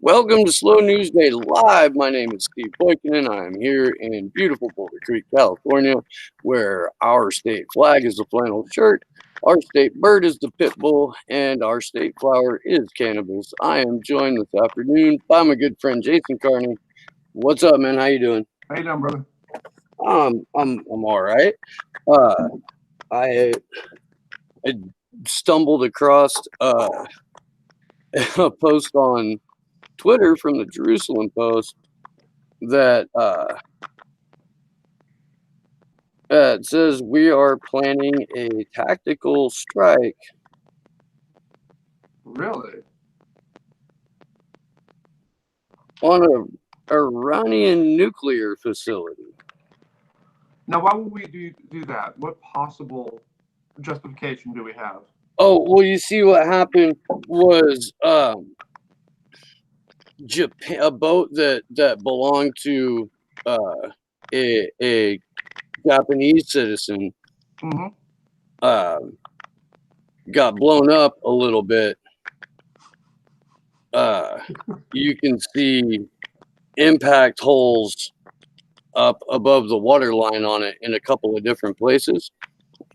Welcome to Slow News Day Live. My name is Steve Boykin, and I am here in beautiful Boulder Creek, California, where our state flag is the flannel shirt, our state bird is the pit bull, and our state flower is cannabis. I am joined this afternoon by my good friend Jason Carney. What's up, man? How you doing? How you doing, brother? I'm all right. Uh, I, I stumbled across a post on Twitter from the Jerusalem Post that it says we are planning a tactical strike Really? on a Iranian nuclear facility. Now, why would we do that? What possible justification do we have? Oh, well, you see what happened was Japan, a boat that belonged to a Japanese citizen Mm-hmm. got blown up a little bit. You can see impact holes up above the water line on it in a couple of different places.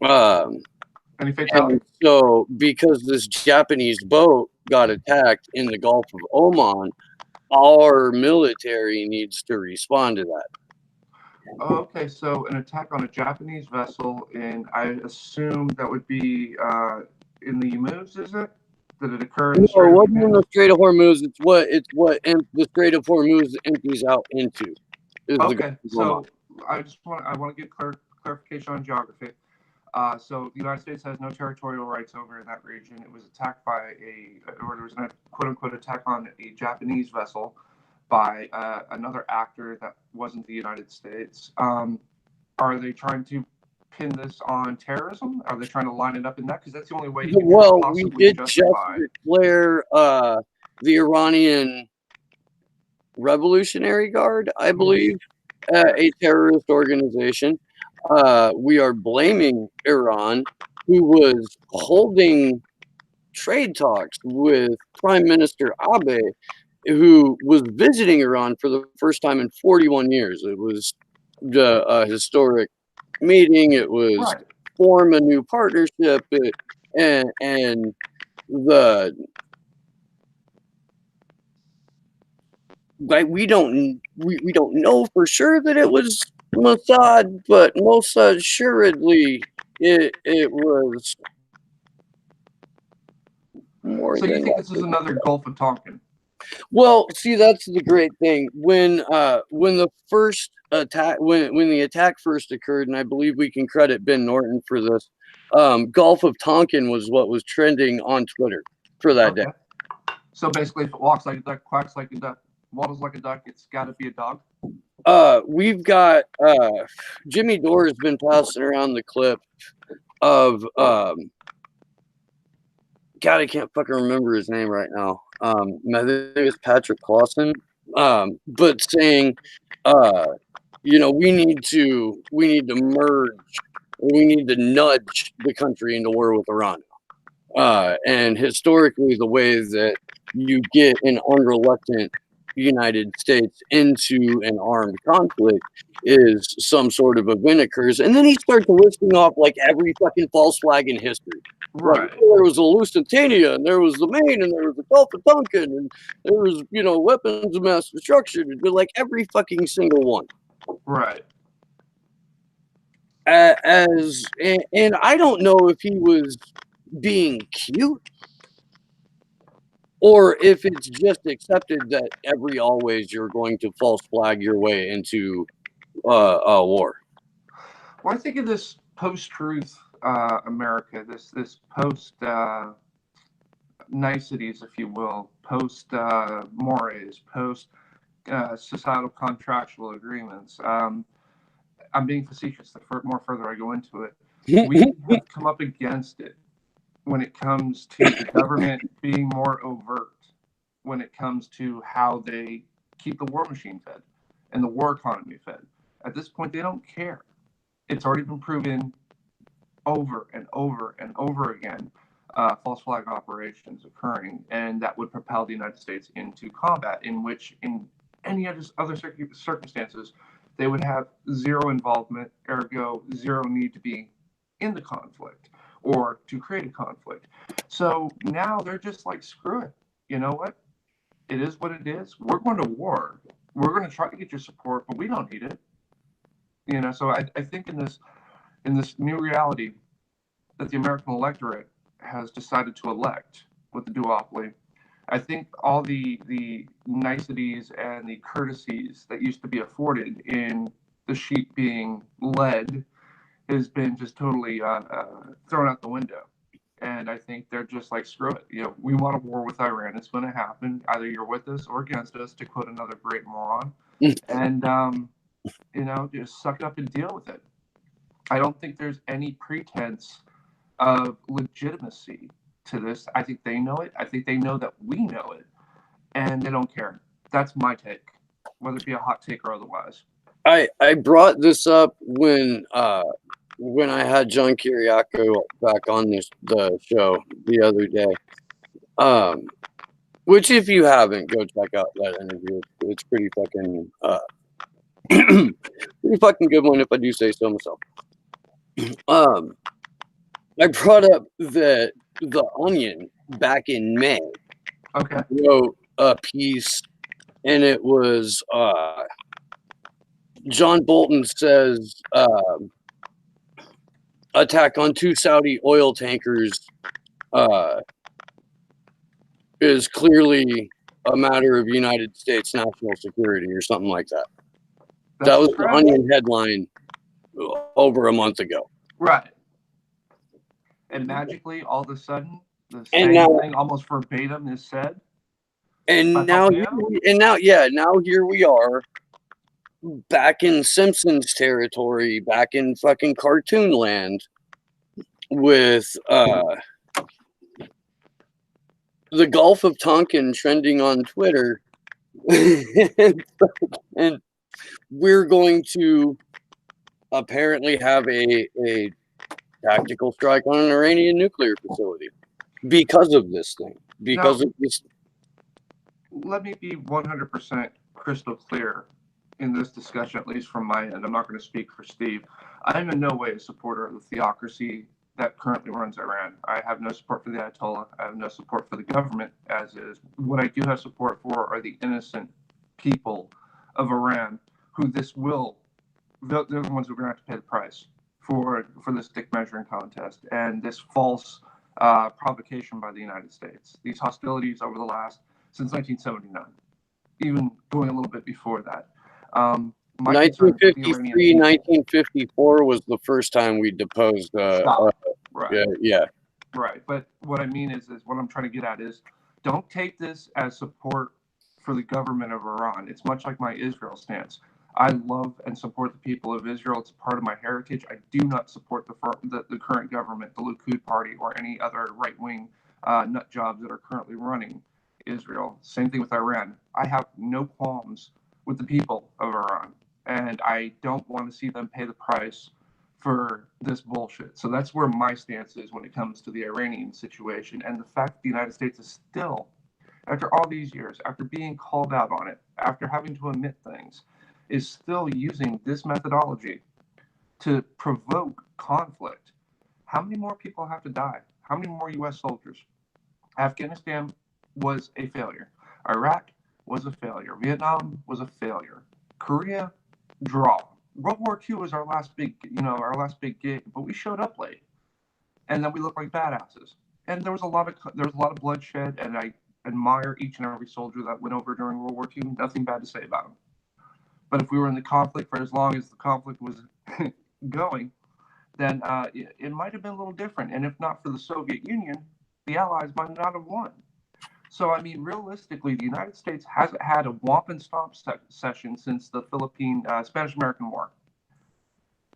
Any fatality? And so, because this Japanese boat got attacked in the Gulf of Oman, our military needs to respond to that. Oh, okay. So, an attack on a Japanese vessel, and I assume that would be in the Hormuz, is it? Did it occur in No, the it Strait of wasn't in the Hormuz? Strait of Hormuz. It's what the Strait of Hormuz empties out into. Is the Gulf Okay. of Oman. So, I want to get clarification on geography. So the United States has no territorial rights over in that region. It was attacked by or there was a quote unquote attack on a Japanese vessel by another actor that wasn't the United States. Are they trying to pin this on terrorism? Are they trying to line it up in that? Because that's the only way you can Well, we possibly did just justify. declare the Iranian Revolutionary Guard, I believe, a terrorist organization. We are blaming Iran, who was holding trade talks with Prime Minister Abe, who was visiting Iran for the first time in 41 years. It was a historic meeting. It was Right. form a new partnership, and the like we don't know for sure that it was Mossad, but most assuredly it was more So you than think this is likely. another Gulf of Tonkin? Well, see, that's the great thing. When the first attack when the attack first occurred, and I believe we can credit Ben Norton for this, Gulf of Tonkin was what was trending on Twitter for that day. Okay. So basically, if it walks like a duck, quacks like a duck, waddles like a duck, it's got to be a dog. We've got Jimmy Dore has been passing around the clip of God, I can't fucking remember his name right now. I think it's Patrick Clausen. But saying, we need to merge, we need to nudge the country into war with Iran. And historically, the way that you get an unreluctant United States into an armed conflict is some sort of event occurs, and then he starts listing off like every fucking false flag in history. Like, Right. oh, there was the Lusitania, and there was the Maine, and there was the Gulf of Tonkin, and there was weapons of mass destruction, and like every fucking single one. Right. And I don't know if he was being cute or if it's just accepted that every always you're going to false flag your way into a war. Well, I think of this post-truth America, this post niceties, if you will, post mores, post societal contractual agreements. I'm being facetious. The more further I go into it, we have come up against it when it comes to the government being more overt, when it comes to how they keep the war machine fed and the war economy fed. At this point, they don't care. It's already been proven over and over and over again. false flag operations occurring, and that would propel the United States into combat, in which, in any other circumstances, they would have zero involvement, ergo, zero need to be in the conflict or to create a conflict. So now they're just like, screw it. You know what? It is what it is. We're going to war. We're going to try to get your support, but we don't need it. So I think in this new reality that the American electorate has decided to elect with the duopoly, I think all the niceties and the courtesies that used to be afforded in the sheep being led has been just totally thrown out the window. And I think they're just like, screw it. We want a war with Iran. It's going to happen. Either you're with us or against us, to quote another great moron. And, just suck up and deal with it. I don't think there's any pretense of legitimacy to this. I think they know it. I think they know that we know it. And they don't care. That's my take, whether it be a hot take or otherwise. I brought this up when I had John Kiriakou back on the show the other day. Which, if you haven't, go check out that interview. It's pretty fucking pretty fucking good one, if I do say so myself. I brought up that The Onion back in May wrote a piece, and it was John Bolton says attack on 2 Saudi oil tankers is clearly a matter of United States national security or something like that. That was the Onion headline over a month ago. Right. And magically, all of a sudden, the same thing almost verbatim is said. And now here we are, back in Simpsons territory, back in fucking cartoon land, with the Gulf of Tonkin trending on Twitter, and we're going to apparently have a tactical strike on an Iranian nuclear facility because of this thing. Because of this. Let me be 100% crystal clear in this discussion, at least from my end. I'm not going to speak for Steve. I'm in no way a supporter of the theocracy that currently runs Iran. I have no support for the Ayatollah. I have no support for the government as is. What I do have support for are the innocent people of Iran who they're the ones who are going to have to pay the price for this dick measuring contest and this false provocation by the United States. These hostilities over the last, since 1979, even going a little bit before that. 1953, 1954 was the first time we deposed. Right. Yeah. Right. But what I mean is what I'm trying to get at is, don't take this as support for the government of Iran. It's much like my Israel stance. I love and support the people of Israel. It's part of my heritage. I do not support the current government, the Likud party, or any other right-wing nut jobs that are currently running Israel. Same thing with Iran. I have no qualms with the people of Iran, and I don't want to see them pay the price for this bullshit. So that's where my stance is when it comes to the Iranian situation, and the fact that the United States is still, after all these years, after being called out on it, after having to admit things, is still using this methodology to provoke conflict. How many more people have to die? How many more U.S. soldiers? Afghanistan was a failure. Iraq was a failure. Vietnam was a failure. Korea, draw. World War II was our last big gig, but we showed up late, and then we looked like badasses. And there was a lot of bloodshed, and I admire each and every soldier that went over during World War II. Nothing bad to say about them. But if we were in the conflict for as long as the conflict was going, then it might have been a little different. And if not for the Soviet Union, the Allies might not have won. So, I mean, realistically, the United States hasn't had a whomp and stomp session since the Spanish-American War.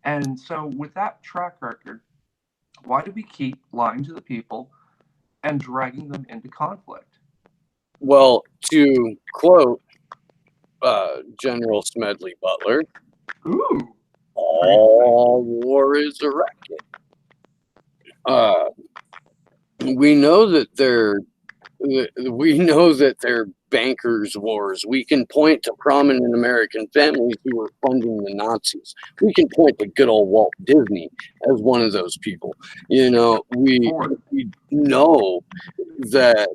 And so with that track record, why do we keep lying to the people and dragging them into conflict? Well, to quote General Smedley Butler, all war is a racket. we know that they're bankers' wars. We can point to prominent American families who were funding the Nazis. We can point to good old Walt Disney as one of those people. You know, we know that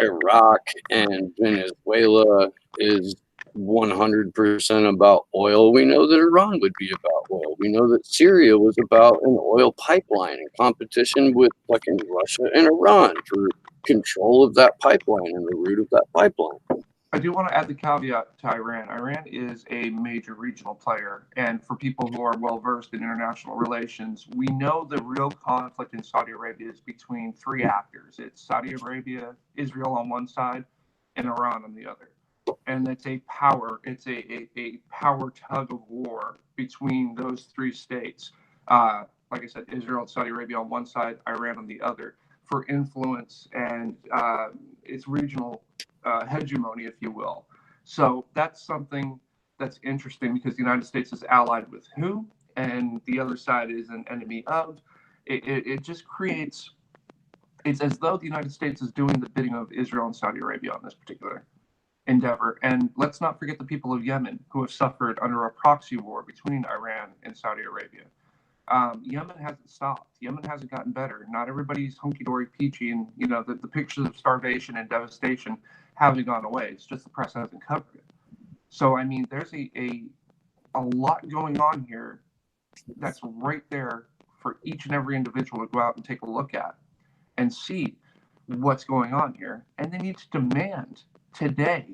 Iraq and Venezuela is 100% about oil. We know that Iran would be about oil. We know that Syria was about an oil pipeline in competition with fucking Russia and Iran for control of that pipeline and the route of that pipeline. I do want to add the caveat to Iran. Iran is a major regional player, and for people who are well versed in international relations, we know the real conflict in Saudi Arabia is between three actors. It's Saudi Arabia, Israel on one side, and Iran on the other. And it's a power tug of war between those three states. Like I said, Israel and Saudi Arabia on one side, Iran on the other, for influence and its regional hegemony, if you will. So that's something that's interesting because the United States is allied with who, and the other side is an enemy of. It just creates. It's as though the United States is doing the bidding of Israel and Saudi Arabia on this particular endeavor. And let's not forget the people of Yemen who have suffered under a proxy war between Iran and Saudi Arabia. Yemen hasn't stopped. Yemen hasn't gotten better. Not everybody's hunky-dory peachy, and the pictures of starvation and devastation haven't gone away. It's just the press hasn't covered it. So I mean, there's a lot going on here that's right there for each and every individual to go out and take a look at and see what's going on here. And they need to demand today,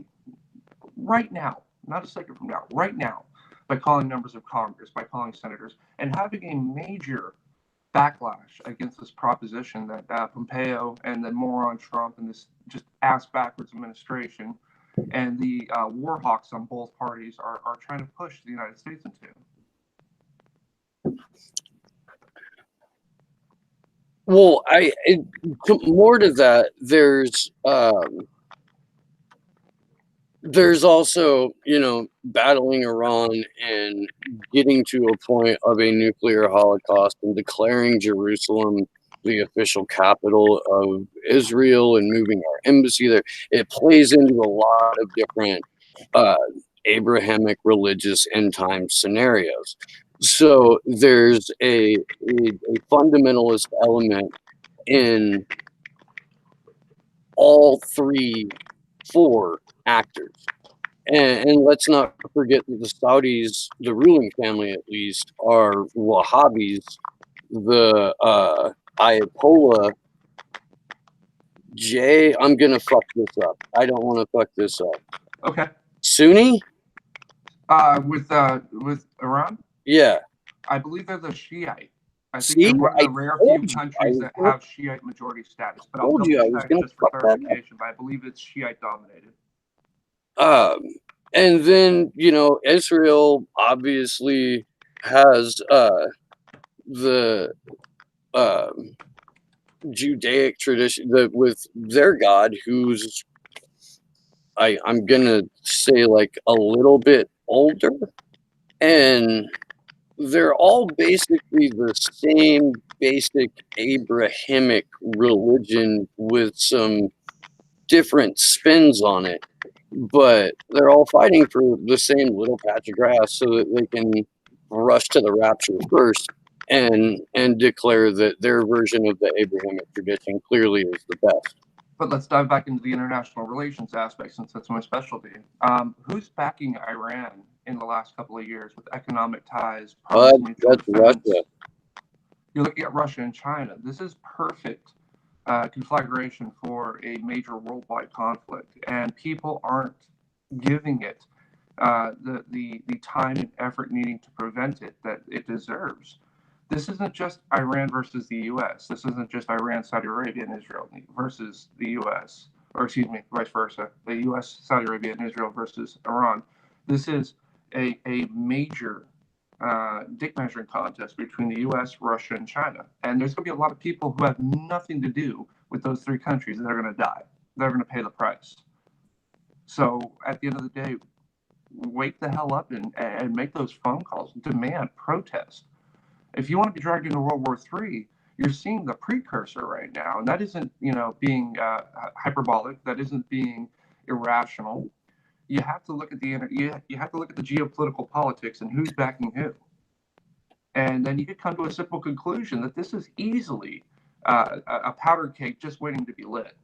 right now, not a second from now, right now, by calling members of Congress, by calling senators, and having a major backlash against this proposition that Pompeo and the moron Trump and this just ass backwards administration and the war hawks on both parties are trying to push the United States into. Well, more to that, there's also, battling Iran and getting to a point of a nuclear holocaust and declaring Jerusalem the official capital of Israel and moving our embassy there. It plays into a lot of different Abrahamic religious end time scenarios. So there's a fundamentalist element in all four actors. And let's not forget that the Saudis, the ruling family at least, are Wahhabis. The Ayatollah I'm going to fuck this up. I don't want to fuck this up. Okay. Sunni? With Iran? Yeah. I believe they're the Shiite. I think they're one of the rare few countries that have Shiite majority status. But I'll double check just for clarification, but I believe it's Shiite dominated. And then, Israel obviously has the Judaic tradition with their God, who's I'm gonna say like a little bit older, and they're all basically the same basic Abrahamic religion with some different spins on it, but they're all fighting for the same little patch of grass so that they can rush to the rapture first and declare that their version of the Abrahamic tradition clearly is the best. But let's dive back into the international relations aspect, since that's my specialty. Who's backing Iran in the last couple of years with economic ties? That's Russia. You're looking at Russia and China. This is perfect conflagration for a major worldwide conflict, and people aren't giving it the time and effort needing to prevent it that it deserves. This isn't just Iran versus the U.S. This isn't just Iran, Saudi Arabia, and Israel versus the U.S. Or excuse me, vice versa. The U.S., Saudi Arabia, and Israel versus Iran. This is a major dick measuring contest between the U.S., Russia, and China. And there's going to be a lot of people who have nothing to do with those three countries that are going to die. They're going to pay the price. So at the end of the day, wake the hell up and make those phone calls, demand, protest. If you want to be dragged into World War III, you're seeing the precursor right now, and that isn't, being hyperbolic. That isn't being irrational. You have to look at you have to look at the geopolitical politics and who's backing who, and then you could come to a simple conclusion that this is easily a powder cake just waiting to be lit.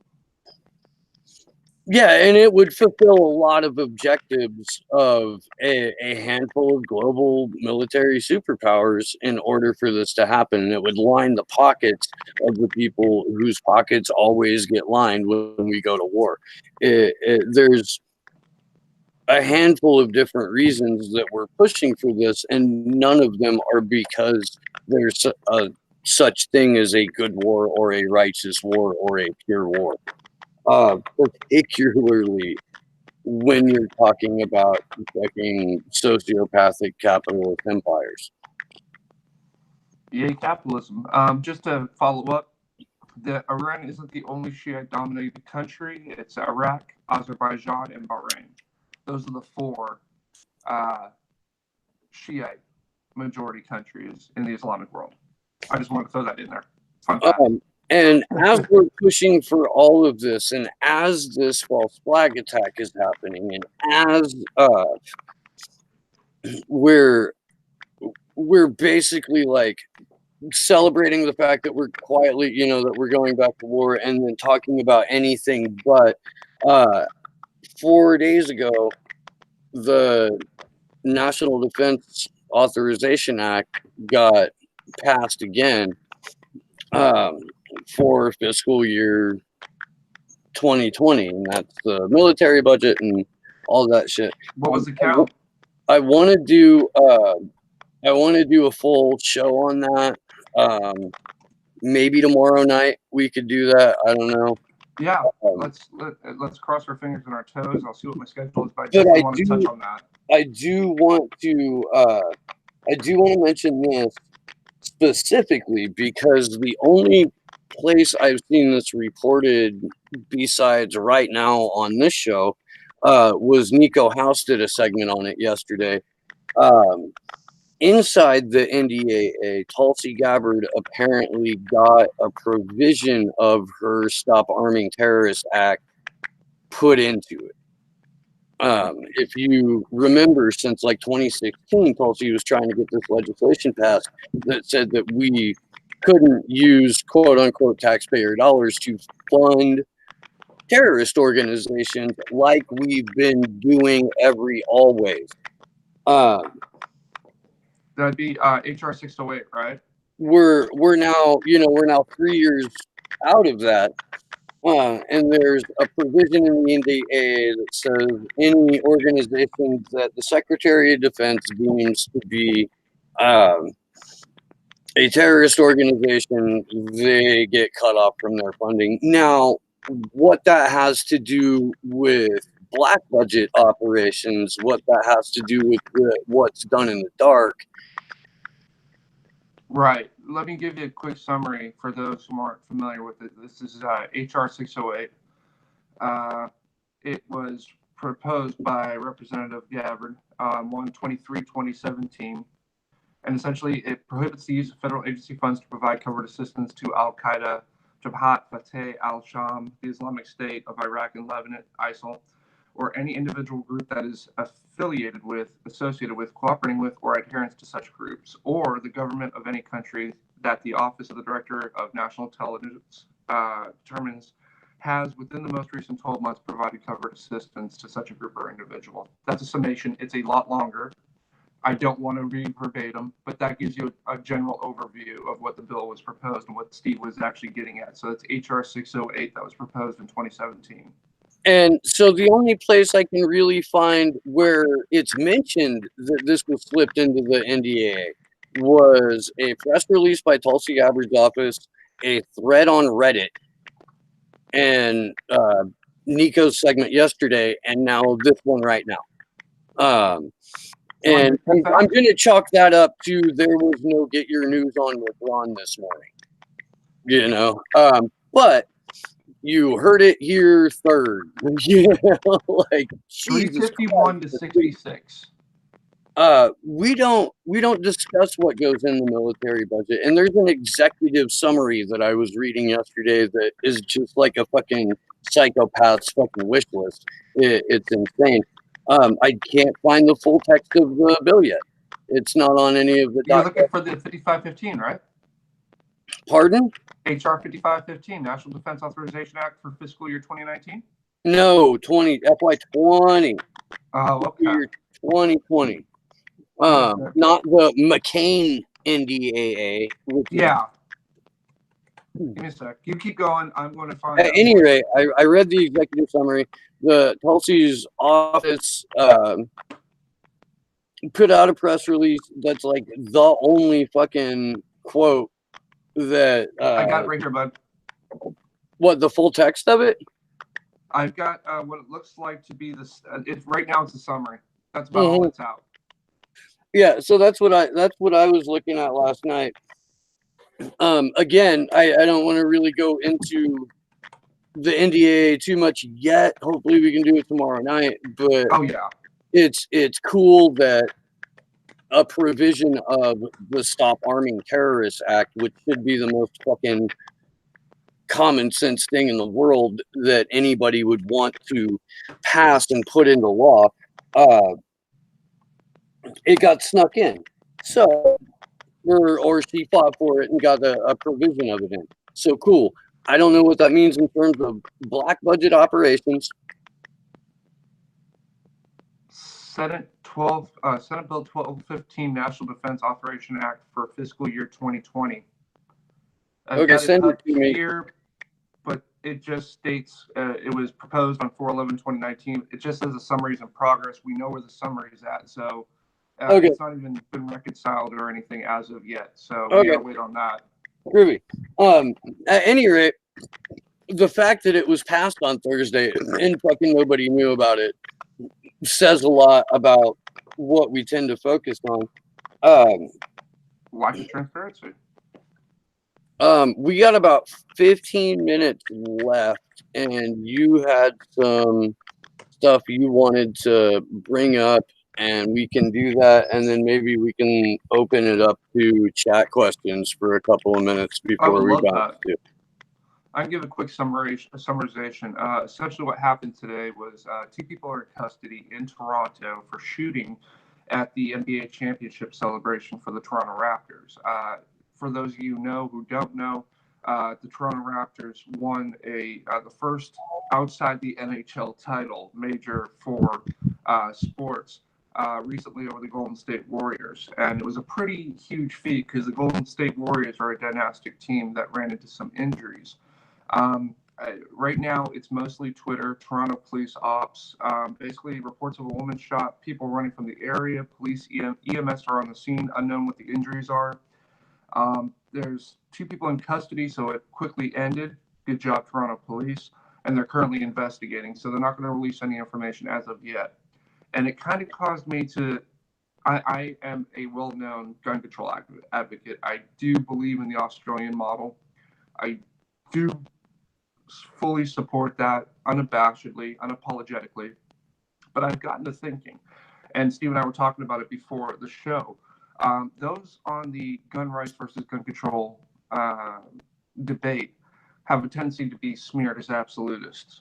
Yeah, and it would fulfill a lot of objectives of a handful of global military superpowers in order for this to happen. It would line the pockets of the people whose pockets always get lined when we go to war. There's a handful of different reasons that we're pushing for this, and none of them are because there's a such thing as a good war or a righteous war or a pure war. Particularly when you're talking about fucking sociopathic capitalist empires. Yay, capitalism. Just to follow up, Iran isn't the only Shiite-dominated country. It's Iraq, Azerbaijan, and Bahrain. Those are the four Shiite majority countries in the Islamic world. I just want to throw that in there. Fun fact. And as we're pushing for all of this, and as this false flag attack is happening, and as we're basically like celebrating the fact that we're quietly, that we're going back to war, and then talking about anything but 4 days ago, the National Defense Authorization Act got passed again for fiscal year 2020, and that's the military budget and all that shit. What was the count? I want to do a full show on that. Maybe tomorrow night we could do that. I don't know. Yeah, let's cross our fingers and our toes. I'll see what my schedule is, but I definitely want to touch on that. I do want to mention this specifically because the only place I've seen this reported besides right now on this show was Nico House did a segment on it yesterday. Inside the NDAA, Tulsi Gabbard apparently got a provision of her Stop Arming Terrorists Act put into it. If you remember, since like 2016, Tulsi was trying to get this legislation passed that said that we couldn't use quote unquote taxpayer dollars to fund terrorist organizations like we've been doing always. That'd be HR 608, right? We're now 3 years out of that. And there's a provision in the NDAA that says any organizations that the Secretary of Defense deems to be a terrorist organization, they get cut off from their funding. Now, what that has to do with black budget operations, what that has to do with what's done in the dark. Right. Let me give you a quick summary for those who aren't familiar with it. This is HR 608. It was proposed by Representative Gabbard on 1/23/2017. And essentially, it prohibits the use of federal agency funds to provide covert assistance to Al-Qaeda, Jabhat Fateh al-Sham, the Islamic State of Iraq and Lebanon, ISIL, or any individual group that is affiliated with, associated with, cooperating with, or adherents to such groups, or the government of any country that the Office of the Director of National Intelligence determines has, within the most recent 12 months, provided covert assistance to such a group or individual. That's a summation. It's a lot longer. I don't want to read verbatim, but that gives you a general overview of what the bill was proposed and what Steve was actually getting at. So that's HR 608 that was proposed in 2017. And so the only place I can really find where it's mentioned that this was slipped into the NDAA was a press release by Tulsi Gabbard's office, a thread on Reddit, and Nico's segment yesterday, and now this one right now. And I'm going to chalk that up to there was no Get Your News on with Ron this morning, but you heard it here third, like 351 to 66. we don't discuss what goes in the military budget. And there's an executive summary that I was reading yesterday that is just like a fucking psychopath's fucking wish list. It's insane. I can't find the full text of the bill yet. It's not on any of the You're looking documents. for the 5515, right? Pardon? HR 5515, National Defense Authorization Act for fiscal year 2019? No, FY20. Oh, okay. Year 2020. Not the McCain NDAA. Yeah. Give me a sec. You keep going. I'm going to find At any rate, I read the executive summary. The Tulsi's office put out a press release that's like the only fucking quote that. I got it right here, bud. What, the full text of it? I've got what it looks like to be this. Right now, it's a summary. That's about all that's out. Yeah, so that's what I was looking at last night. Again, I don't want to really go into the NDA too much yet. Hopefully we can do it tomorrow night. But oh yeah, it's cool that a provision of the Stop Arming Terrorists Act, which should be the most fucking common sense thing in the world that anybody would want to pass and put into law, it got snuck in. So, or she fought for it and got a provision of it in. So cool. I don't know what that means in terms of black budget operations. Senate Bill 1215, National Defense Authorization Act for fiscal year 2020. Okay, send it to me. Here, but it just states it was proposed on 4/11/2019. It just says the summary is in progress. We know where the summary is at, so it's not even been reconciled or anything as of yet. So we gotta wait on that. Groovy. At any rate, the fact that it was passed on Thursday and fucking nobody knew about it says a lot about what we tend to focus on. Lack of transparency. We got about 15 minutes left, and you had some stuff you wanted to bring up, and we can do that, and then maybe we can open it up to chat questions for a couple of minutes before we bounce to. I can give a quick summarization. Essentially what happened today was 2 people are in custody in Toronto for shooting at the NBA championship celebration for the Toronto Raptors. For those of you who don't know, the Toronto Raptors won the first outside the NHL title major for sports recently over the Golden State Warriors. And it was a pretty huge feat because the Golden State Warriors are a dynastic team that ran into some injuries. Right now, it's mostly Twitter, Toronto police ops, basically reports of a woman shot, people running from the area, police, EMS are on the scene, unknown what the injuries are. There's 2 people in custody, so it quickly ended. Good job, Toronto police. And they're currently investigating, so they're not going to release any information as of yet. And it kind of caused me to, I am a well-known gun control advocate. I do believe in the Australian model. I do fully support that unabashedly, unapologetically. But I've gotten to thinking, and Steve and I were talking about it before the show, those on the gun rights versus gun control debate have a tendency to be smeared as absolutists.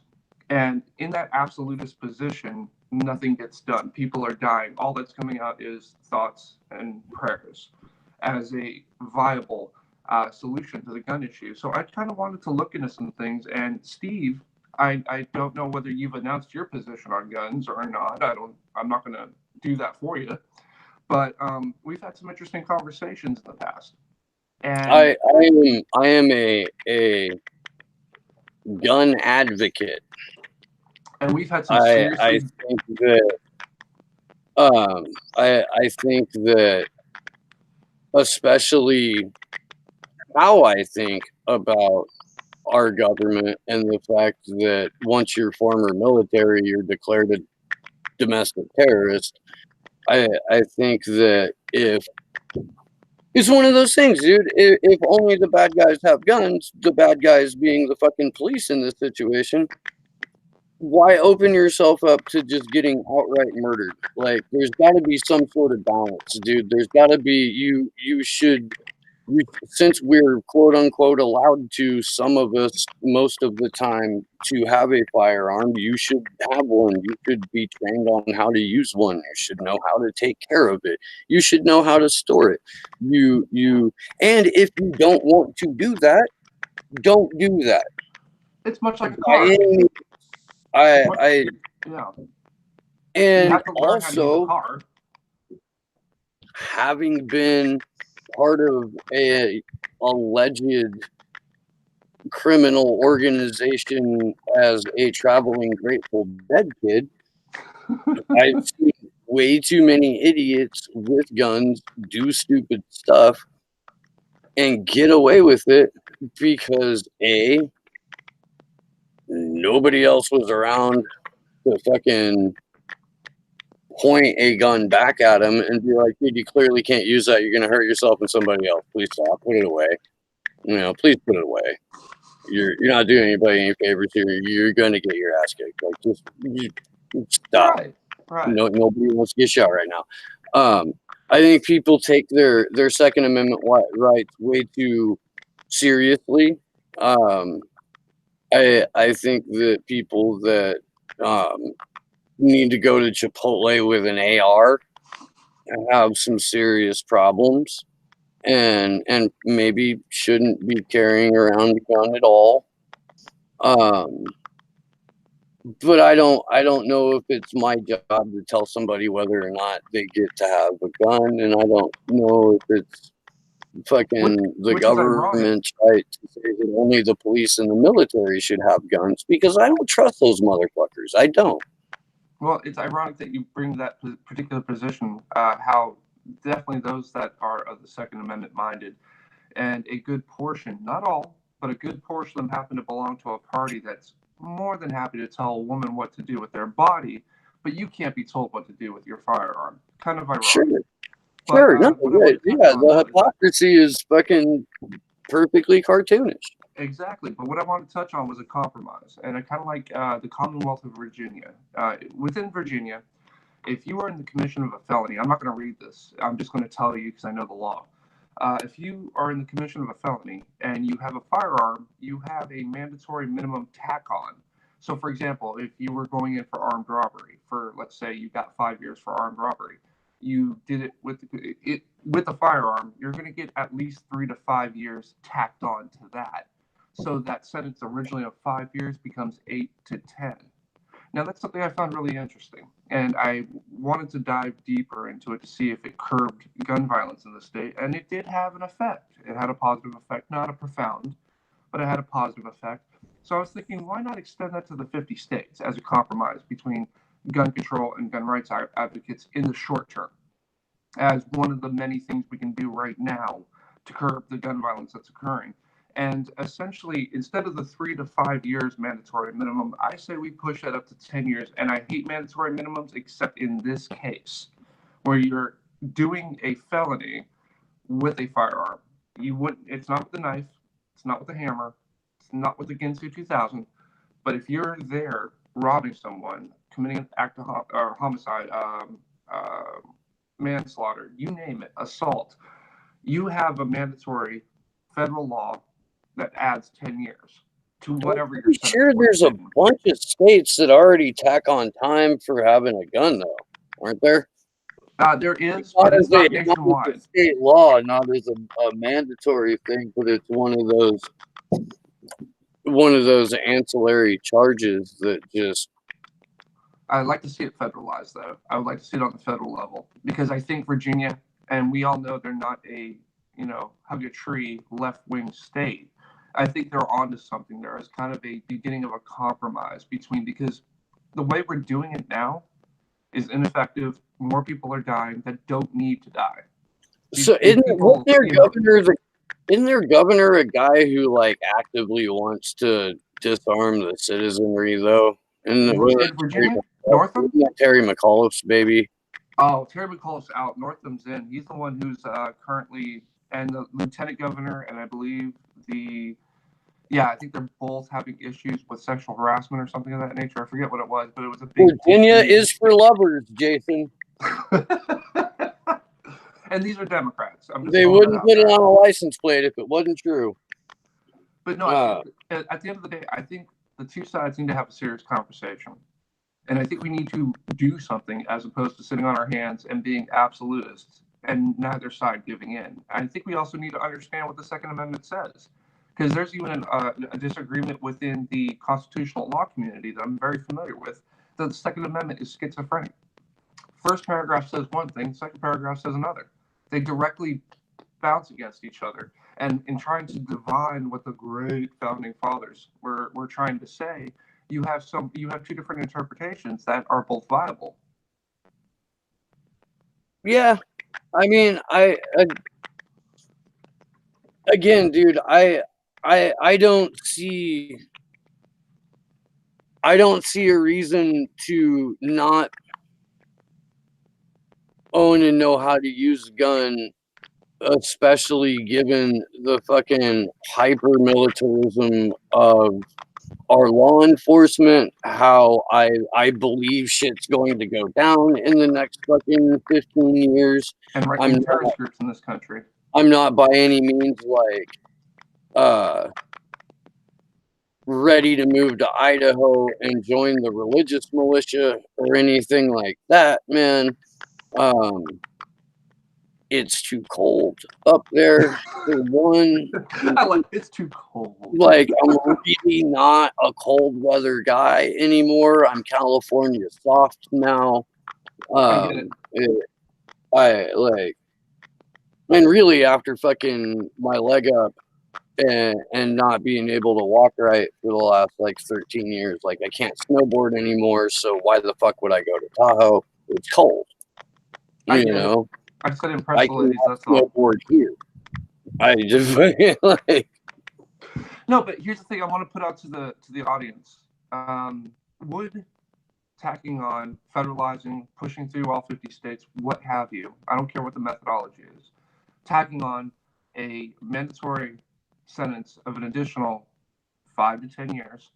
And in that absolutist position, nothing gets done. People are dying. All that's coming out is thoughts and prayers as a viable solution to the gun issue. So I kind of wanted to look into some things. And Steve, I don't know whether you've announced your position on guns or not. I'm not going to do that for you. But we've had some interesting conversations in the past. And I am a gun advocate. And we've had some seriously. I think that I think that especially how I think about our government and the fact that once you're former military, you're declared a domestic terrorist. I think that if it's one of those things, dude, if only the bad guys have guns, the bad guys being the fucking police in this situation, why open yourself up to just getting outright murdered? Like, there's got to be some sort of balance, dude. There's got to be you should since we're quote unquote allowed to, some of us most of the time, to have a firearm, you should have one. You should be trained on how to use one. You should know how to take care of it. You should know how to store it. And if you don't want to do that, don't do that. It's much like a By car. any means. I Yeah. You and have to learn how to use a also, car. having been part of a alleged criminal organization as a traveling Grateful Dead kid, I've seen way too many idiots with guns do stupid stuff and get away with it because A, nobody else was around to fucking point a gun back at him and be like, dude, you clearly can't use that. You're going to hurt yourself and somebody else. Please stop. Put it away. Please put it away. You're not doing anybody any favors here. You're going to get your ass kicked. Like, just stop. Right. Nobody wants to get shot right now. I think people take their Second Amendment rights way too seriously. I think that people that need to go to Chipotle with an AR have some serious problems and maybe shouldn't be carrying around a gun at all. But I don't know if it's my job to tell somebody whether or not they get to have a gun, and I don't know if it's fucking the government's right to say that only the police and the military should have guns, because I don't trust those motherfuckers. I don't. Well, it's ironic that you bring that particular position, how definitely those that are of the Second Amendment minded, and a good portion, not all, but a good portion of them happen to belong to a party that's more than happy to tell a woman what to do with their body, but you can't be told what to do with your firearm. Kind of ironic. Sure. But, Sure. No, the hypocrisy is fucking perfectly cartoonish. Exactly. But what I wanted to touch on was a compromise. And I kind of like the Commonwealth of Virginia. Within Virginia, if you are in the commission of a felony, I'm not going to read this. I'm just going to tell you because I know the law. If you are in the commission of a felony and you have a firearm, you have a mandatory minimum tack on. So, for example, if you were going in for armed robbery, for let's say you got 5 years for armed robbery, you did it with a firearm, you're going to get at least 3 to 5 years tacked on to that. So that sentence originally of 5 years becomes 8 to 10. Now, that's something I found really interesting, and I wanted to dive deeper into it to see if it curbed gun violence in the state, and it did have an effect. It had a positive effect, not a profound, but it had a positive effect. So I was thinking, why not extend that to the 50 states as a compromise between gun control and gun rights advocates in the short term, as one of the many things we can do right now to curb the gun violence that's occurring. And essentially, instead of the 3 to 5 years mandatory minimum, I say we push that up to 10 years. And I hate mandatory minimums, except in this case, where you're doing a felony with a firearm. You wouldn't. It's not with a knife. It's not with a hammer. It's not with a Ginsu 2000. But if you're there robbing someone, committing an act of homicide, manslaughter, you name it, assault, you have a mandatory federal law that adds 10 years to whatever you're sure. There's a bunch of states that already tack on time for having a gun, though, aren't there? There is, but it's not nationwide. Not state law, not as a mandatory thing, but it's one of those ancillary charges that just. I'd like to see it federalized, though. I would like to see it on the federal level, because I think Virginia, and we all know they're not a hug a tree left-wing state. I think they're onto something there as kind of a beginning of a compromise between, because the way we're doing it now is ineffective. More people are dying that don't need to die. So isn't their governor a guy who like actively wants to disarm the citizenry, though? In Virginia, Northam? Terry McAuliffe's baby. Oh, Terry McAuliffe's out. Northam's in. He's the one who's currently, and the lieutenant governor, and I believe the Yeah, I think they're both having issues with sexual harassment or something of that nature. I forget what it was, but it was a big. Virginia is for lovers, Jason. And these are Democrats. They wouldn't put it on a license plate if it wasn't true. But no, at the end of the day, I think the two sides need to have a serious conversation. And I think we need to do something as opposed to sitting on our hands and being absolutists and neither side giving in. I think we also need to understand what the Second Amendment says. Because there's even a disagreement within the constitutional law community that I'm very familiar with, that the Second Amendment is schizophrenic. First paragraph says one thing, second paragraph says another. They directly bounce against each other. And in trying to divine what the great founding fathers were trying to say, you have two different interpretations that are both viable. Yeah, I mean, again, dude, I don't see a reason to not own and know how to use a gun, especially given the fucking hyper militarism of our law enforcement, how I believe shit's going to go down in the next fucking 15 years. And right-wing terrorist groups in this country. I'm not by any means ready to move to Idaho and join the religious militia or anything like that, man. It's too cold up there for one. I like it's too cold. Like, I'm really not a cold weather guy anymore. I'm California soft now. I get it. And really after fucking my leg up and not being able to walk right for the last like 13 years, like I can't snowboard anymore. So why the fuck would I go to Tahoe? It's cold. You know, I said impressive ladies. That's snowboard here. I just like. No, but here's the thing I want to put out to the audience. Would tacking on, federalizing, pushing through all 50 states, what have you, I don't care what the methodology is, tacking on a mandatory sentence of an additional 5 to 10 years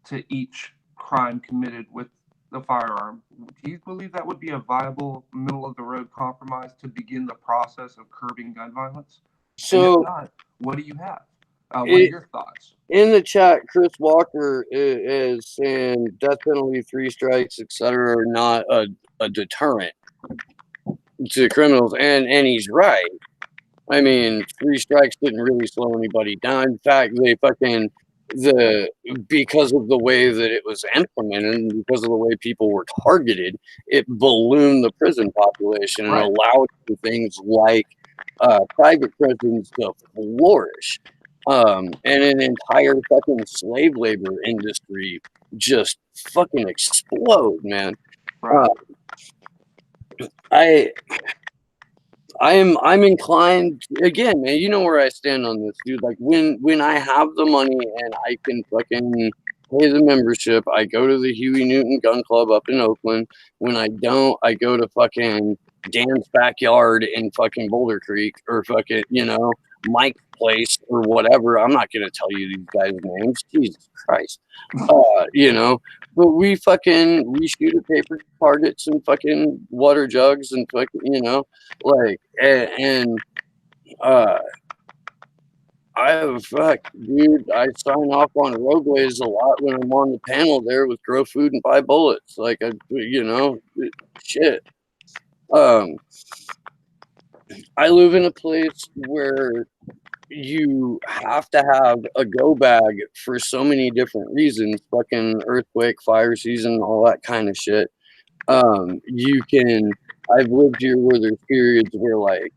to each crime committed with the firearm, do you believe that would be a viable middle-of-the-road compromise to begin the process of curbing gun violence? So, and if not, what do you have? What are your thoughts? In the chat, Chris Walker is saying death penalty, 3 strikes, etc., are not a deterrent to criminals, and he's right. I mean, 3 strikes didn't really slow anybody down. In fact, they because of the way that it was implemented and because of the way people were targeted, it ballooned the prison population and allowed for things like private prisons to flourish. And an entire fucking slave labor industry just fucking explode, man. I'm inclined, again, man, you know where I stand on this, dude. Like when I have the money and I can fucking pay the membership, I go to the Huey Newton Gun Club up in Oakland. When I don't, I go to fucking Dan's backyard in fucking Boulder Creek or fucking, Mike's place or whatever. I'm not gonna tell you these guys' names. Jesus Christ. But we shoot at paper targets and fucking water jugs and fucking, dude, I sign off on roadways a lot when I'm on the panel there with grow food and buy bullets. Like, shit. I live in a place where you have to have a go bag for so many different reasons, fucking earthquake, fire season, all that kind of shit. I've lived here where there's periods where, like,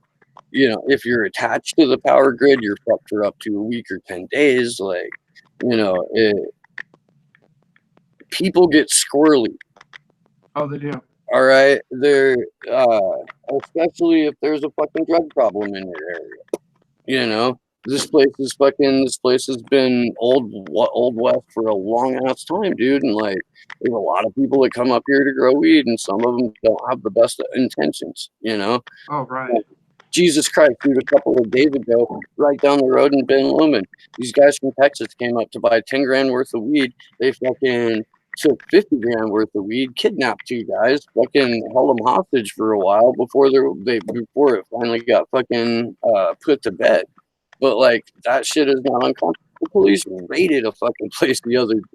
if you're attached to the power grid, you're fucked for up to a week or 10 days. Like, people get squirrely. Oh, they do. All right. They're, especially if there's a fucking drug problem in your area. This place has been old west for a long ass time, dude. And like, there's a lot of people that come up here to grow weed, and some of them don't have the best intentions, Oh, right. Jesus Christ, dude, a couple of days ago, right down the road in Ben Lomond, these guys from Texas came up to buy 10 grand worth of weed. They fucking took 50 grand worth of weed, kidnapped 2 guys, fucking held them hostage for a while before before it finally got fucking put to bed. But like that shit is not uncommon. The police raided a fucking place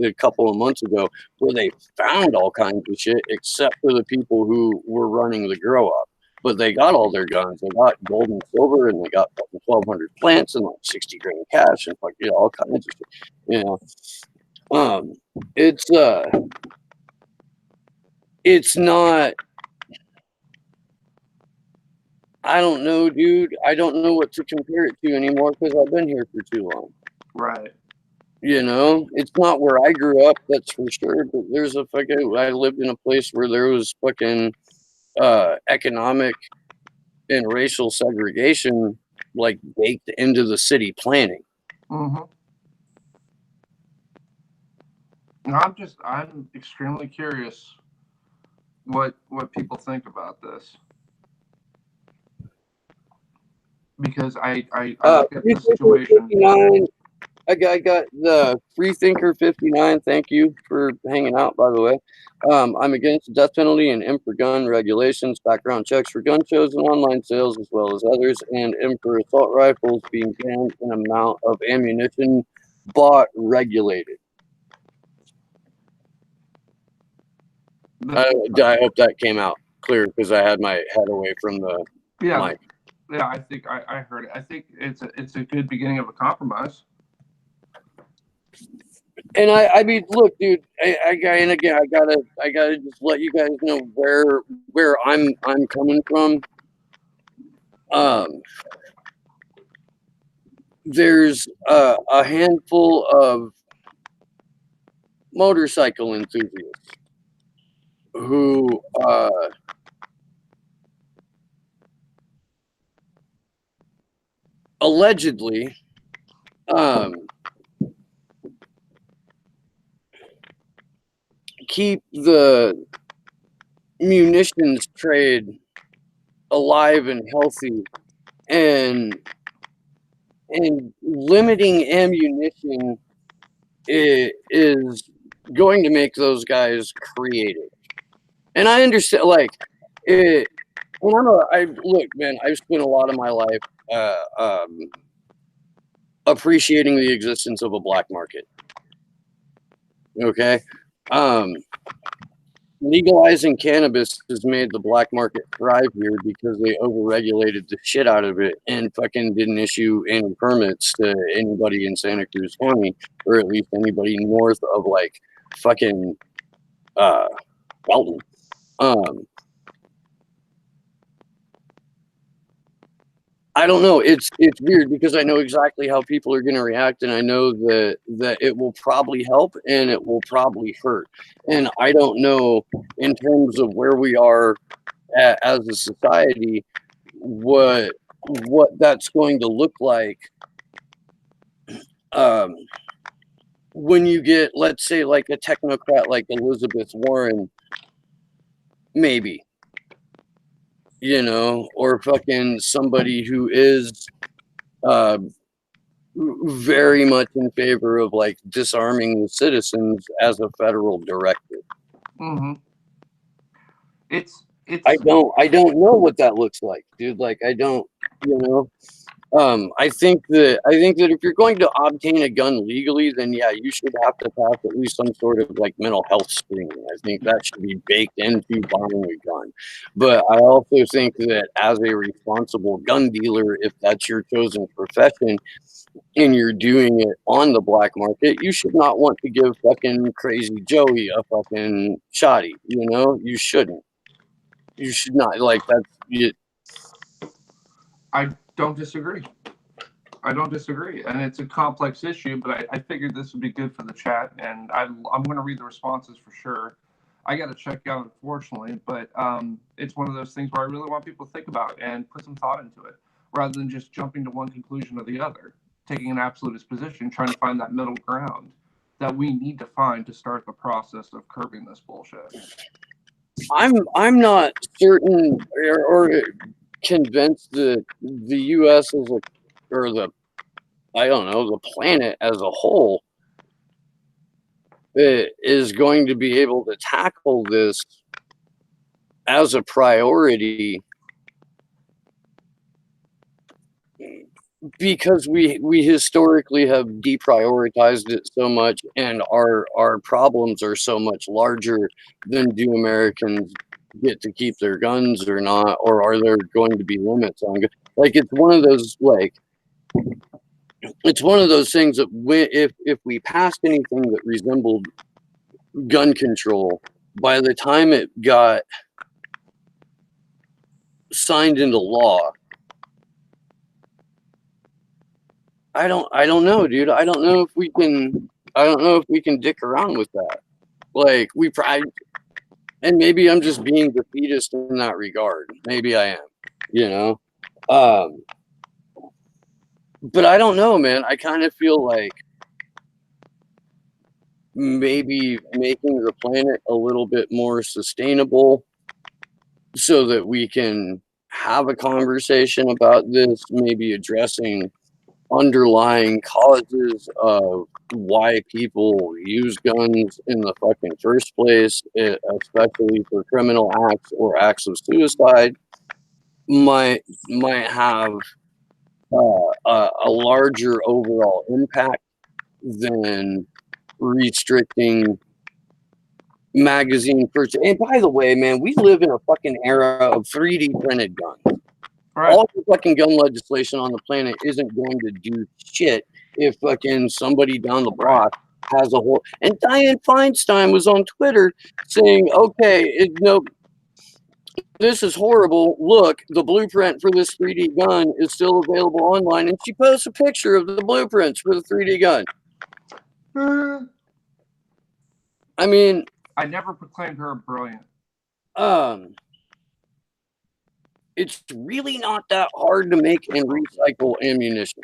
a couple of months ago where they found all kinds of shit except for the people who were running the grow up. But they got all their guns. They got gold and silver, and they got fucking 1,200 plants and like 60 grand cash and fucking all kinds of shit. You know, um, it's it's not. I don't know, dude. I don't know what to compare it to anymore because I've been here for too long. Right. You know, it's not where I grew up, that's for sure. But there's a fucking. I lived in a place where there was fucking economic and racial segregation like baked into the city planning. Mm-hmm. I'm extremely curious what people think about this, because I look at the situation. I got the Freethinker 59. Thank you for hanging out, by the way. I'm against the death penalty and M for gun regulations, background checks for gun shows and online sales, as well as others, and M for assault rifles being banned and amount of ammunition bought regulated. I hope that came out clear because I had my head away from the mic. Yeah, I think I heard it. I think it's a good beginning of a compromise. And I mean, look, dude, I gotta just let you guys know where I'm coming from. There's a handful of motorcycle enthusiasts who allegedly keep the munitions trade alive and healthy, and limiting ammunition is going to make those guys creative. And I understand, like, it, and look, man, I've spent a lot of my life appreciating the existence of a black market. Okay. Legalizing cannabis has made the black market thrive here because they overregulated the shit out of it and fucking didn't issue any permits to anybody in Santa Cruz County, or at least anybody north of like fucking Belton. I don't know. It's weird because I know exactly how people are going to react, and I know that it will probably help and it will probably hurt. And I don't know, in terms of where we are as a society, what that's going to look like when you get, let's say, like a technocrat like Elizabeth Warren, maybe. You know, or fucking somebody who is very much in favor of like disarming the citizens as a federal directive. Mm-hmm. It's I don't know what that looks like, dude. Like I don't, you know. I think that if you're going to obtain a gun legally, then yeah, you should have to pass at least some sort of like mental health screening. I think that should be baked into buying a gun. But I also think that as a responsible gun dealer, if that's your chosen profession and you're doing it on the black market, you should not want to give fucking Crazy Joey a fucking shotty. You know, you shouldn't. You should not, like, that's it. I don't disagree. And it's a complex issue, but I figured this would be good for the chat, and I'm going to read the responses for sure. I got to check out, unfortunately, but it's one of those things where I really want people to think about and put some thought into it, rather than just jumping to one conclusion or the other, taking an absolutist position, trying to find that middle ground that we need to find to start the process of curbing this bullshit. I'm not certain, or convinced that the U.S. as a, or the, I don't know, the planet as a whole is going to be able to tackle this as a priority, because we historically have deprioritized it so much, and our problems are so much larger than, do Americans get to keep their guns or not, or are there going to be limits on like, it's one of those, like, it's one of those things that if we passed anything that resembled gun control, by the time it got signed into law, I don't know, dude. I don't know if we can dick around with that. Like, we probably, and maybe I'm just being defeatist in that regard. Maybe I am, you know. Um, but I don't know, man. I kind of feel like maybe making the planet a little bit more sustainable so that we can have a conversation about this, maybe addressing underlying causes of why people use guns in the fucking first place, especially for criminal acts or acts of suicide, might have a larger overall impact than restricting magazine purchase. And by the way, man, we live in a fucking era of 3D printed guns. Right. All the fucking gun legislation on the planet isn't going to do shit if fucking somebody down the block has a whole. And Dianne Feinstein was on Twitter saying, "Okay, no, this is horrible. Look, the blueprint for this 3D gun is still available online," and she posts a picture of the blueprints for the 3D gun. I mean, I never proclaimed her brilliant. It's really not that hard to make and recycle ammunition.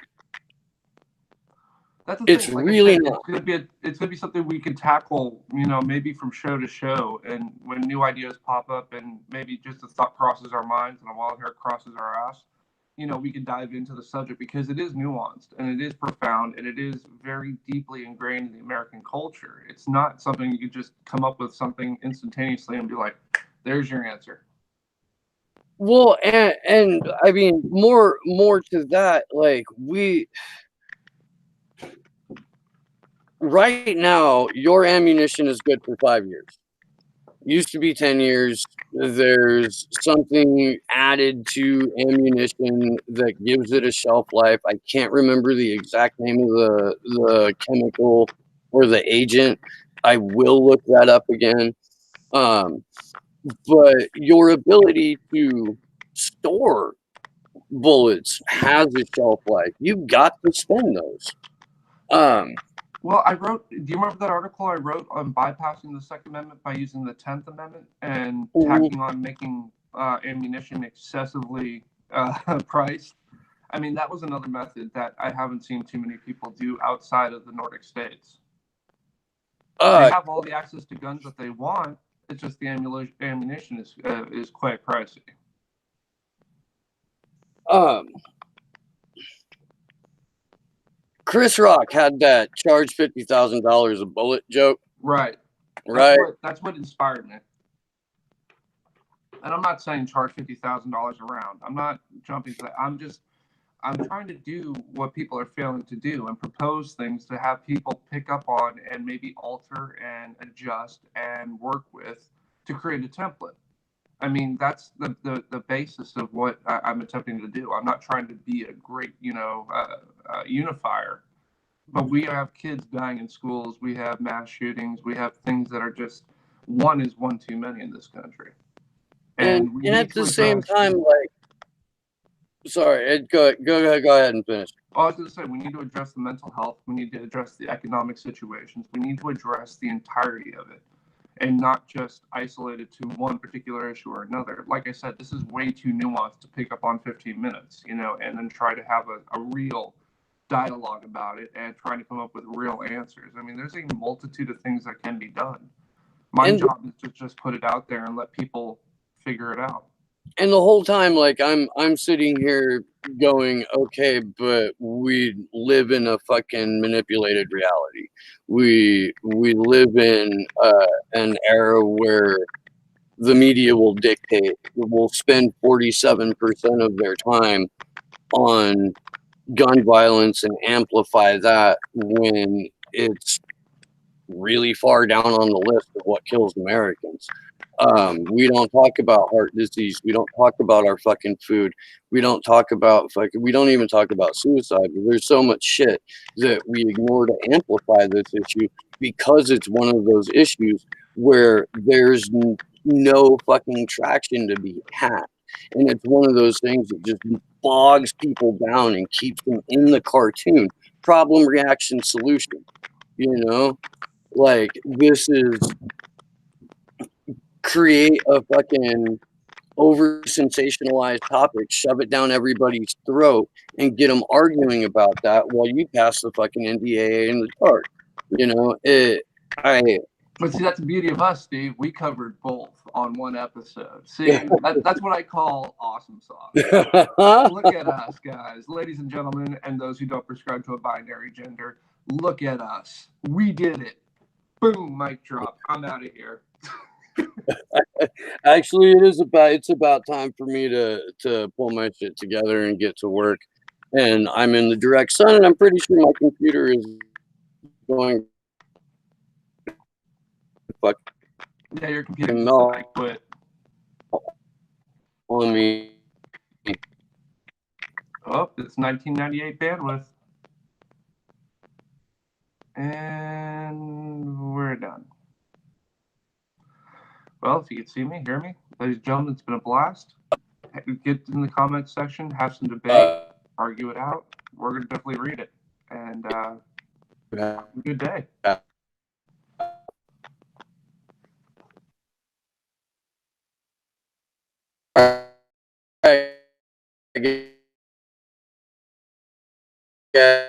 That's the It's thing. Like really I said, not. it's gonna be something we can tackle, maybe from show to show, and when new ideas pop up, and maybe just a thought crosses our minds and a wild hair crosses our ass, we can dive into the subject, because it is nuanced and it is profound and it is very deeply ingrained in the American culture. It's not something you could just come up with something instantaneously and be like, "There's your answer." Well, and I mean, more to that, like, right now, your ammunition is good for 5 years. Used to be 10 years. There's something added to ammunition that gives it a shelf life. I can't remember the exact name of the chemical or the agent. I will look that up again. But your ability to store bullets has a shelf life. You've got to spend those. Well, I wrote. Do you remember that article I wrote on bypassing the Second Amendment by using the 10th Amendment and tacking on making ammunition excessively priced? I mean, that was another method that I haven't seen too many people do outside of the Nordic states. They have all the access to guns that they want. It's just the ammunition is quite pricey. Chris Rock had that charge $50,000 a bullet joke. Right. Right. That's what inspired me. And I'm not saying charge $50,000 a round. I'm not jumping to that. I'm trying to do what people are failing to do and propose things to have people pick up on and maybe alter and adjust and work with to create a template. I mean, that's the basis of what I'm attempting to do. I'm not trying to be a great, unifier, but we have kids dying in schools. We have mass shootings. We have things that are just, one is one too many in this country. And at the same time, like, sorry, go ahead and finish. I was going to say, we need to address the mental health. We need to address the economic situations. We need to address the entirety of it, and not just isolate it to one particular issue or another. Like I said, this is way too nuanced to pick up on 15 minutes, and then try to have a real dialogue about it and trying to come up with real answers. I mean, there's a multitude of things that can be done. My job is to just put it out there and let people figure it out. And the whole time, like, I'm sitting here going, okay, but we live in a fucking manipulated reality. We live in an era where the media will dictate, will spend 47% of their time on gun violence and amplify that when it's really far down on the list of what kills Americans. We don't talk about heart disease. We don't talk about our fucking food. We don't talk about we don't even talk about suicide. There's so much shit that we ignore to amplify this issue because it's one of those issues where there's no fucking traction to be had. And it's one of those things that just bogs people down and keeps them in the cartoon. Problem, reaction, solution. You know? Like, this is create a fucking over sensationalized topic, shove it down everybody's throat, and get them arguing about that while you pass the fucking NDAA in the dark. You know, But see, that's the beauty of us, Steve. We covered both on one episode. See, that's what I call awesome sauce. Look at us, guys, ladies and gentlemen, and those who don't prescribe to a binary gender. Look at us. We did it. Boom, mic drop. I'm out of here. Actually, it's about time for me to pull my shit together and get to work. And I'm in the direct sun, and I'm pretty sure my computer is going to fucking Yeah, your computer just melt said I quit. on me. Oh, it's 1998 bandwidth. And we're done. Well, if you could see me, hear me, ladies and gentlemen, it's been a blast. Get in the comments section, have some debate, argue it out. We're going to definitely read it. And have a good day. All right. Yeah.